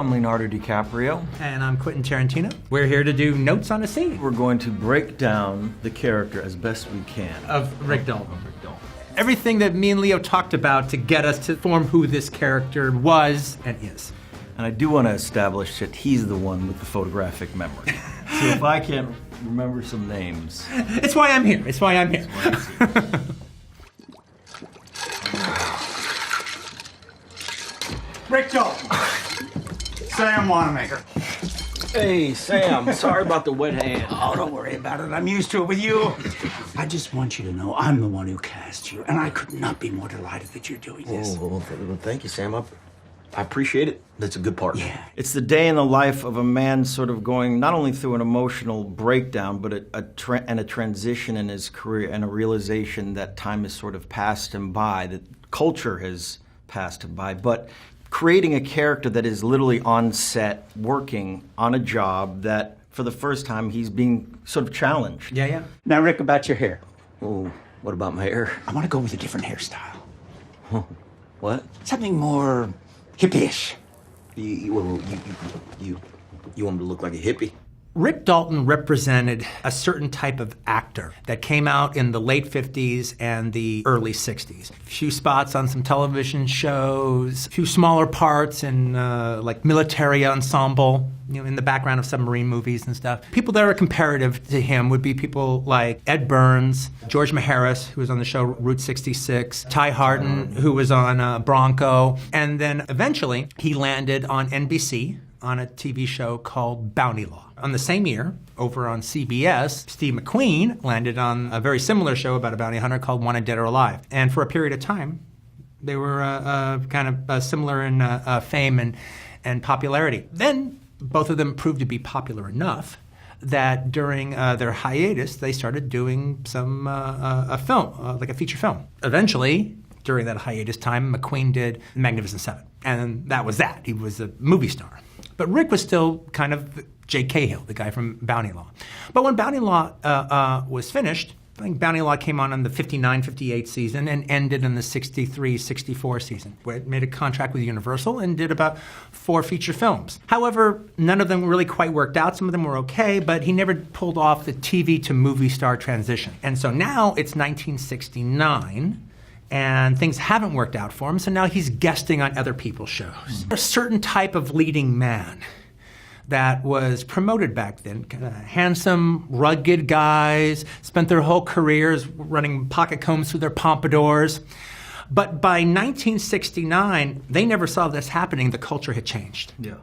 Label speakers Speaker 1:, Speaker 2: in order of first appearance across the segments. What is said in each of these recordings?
Speaker 1: I'm Leonardo DiCaprio.
Speaker 2: And I'm Quentin Tarantino. We're here to do notes on a scene.
Speaker 1: We're going to break down the character as best we can.
Speaker 2: Of Rick Dalton. Everything that me and Leo talked about to get us to form who this character was and is.
Speaker 1: And I do want to establish that he's the one with the photographic memory. So if I can't remember some names...
Speaker 2: It's why I'm here. It's why I'm here.
Speaker 3: Rick Dalton. Sam Wanamaker.
Speaker 1: Hey, Sam. Sorry about the wet hand.
Speaker 3: Oh, don't worry about it. I'm used to it with you. I just want you to know I'm the one who cast you, and I could not be more delighted that you're doing this.
Speaker 4: Well, thank you, Sam. I appreciate it. That's a good part.
Speaker 3: Yeah.
Speaker 1: It's the day in the life of a man sort of going not only through an emotional breakdown, but a transition in his career and a realization that time has sort of passed him by, that culture has passed him by, but creating a character that is literally on set, working on a job that, for the first time, he's being sort of challenged.
Speaker 2: Yeah.
Speaker 3: Now, Rick, about your hair.
Speaker 4: Oh, what about my hair?
Speaker 3: I want to go with a different hairstyle.
Speaker 4: What?
Speaker 3: Something more hippie-ish.
Speaker 4: You want me to look like a hippie?
Speaker 2: Rick Dalton represented a certain type of actor that came out in the late 50s and the early 60s. A few spots on some television shows, a few smaller parts in like military ensemble, in the background of submarine movies and stuff. People that are comparative to him would be people like Ed Burns, George Maharis, who was on the show Route 66, Ty Harden, who was on Bronco, and then eventually he landed on NBC on a TV show called Bounty Law. On the same year, over on CBS, Steve McQueen landed on a very similar show about a bounty hunter called Wanted Dead or Alive. And for a period of time, they were kind of similar in fame and popularity. Then both of them proved to be popular enough that during their hiatus, they started doing some a film, like a feature film. Eventually, during that hiatus time, McQueen did Magnificent Seven. And that was that. He was a movie star. But Rick was still kind of Jake Cahill, the guy from Bounty Law. But when Bounty Law was finished, I think Bounty Law came on in the 59-58 season and ended in the 63-64 season, where it made a contract with Universal and did about 4 feature films. However, none of them really quite worked out. Some of them were okay, but he never pulled off the TV to movie star transition. And so now it's 1969, and things haven't worked out for him, so now he's guesting on other people's shows. A certain type of leading man that was promoted back then, kind of handsome, rugged guys, spent their whole careers running pocket combs through their pompadours. But by 1969, they never saw this happening. The culture had changed.
Speaker 1: Yeah.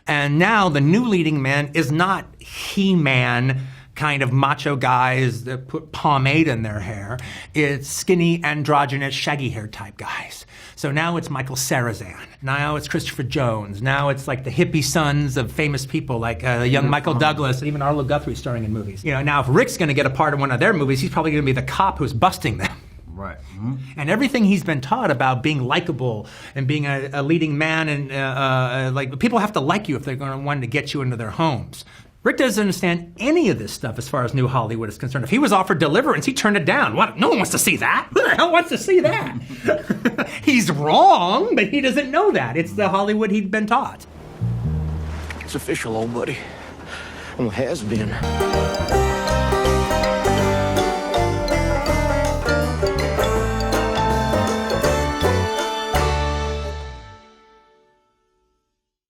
Speaker 2: And now the new leading man is not He-Man, kind of macho guys that put pomade in their hair. It's skinny, androgynous, shaggy hair type guys. So now it's Michael Sarrazin. Now it's Christopher Jones. Now it's like the hippie sons of famous people like young Michael Douglas and even Arlo Guthrie starring in movies. Now if Rick's going to get a part in one of their movies, he's probably going to be the cop who's busting them.
Speaker 1: Right. Mm-hmm.
Speaker 2: And everything he's been taught about being likable and being a leading man and like people have to like you if they're going to want to get you into their homes. Rick doesn't understand any of this stuff as far as New Hollywood is concerned. If he was offered Deliverance, he turned it down. What? No one wants to see that. Who the hell wants to see that? He's wrong, but he doesn't know that. It's the Hollywood he'd been taught.
Speaker 4: It's official, old buddy. Well, it has been.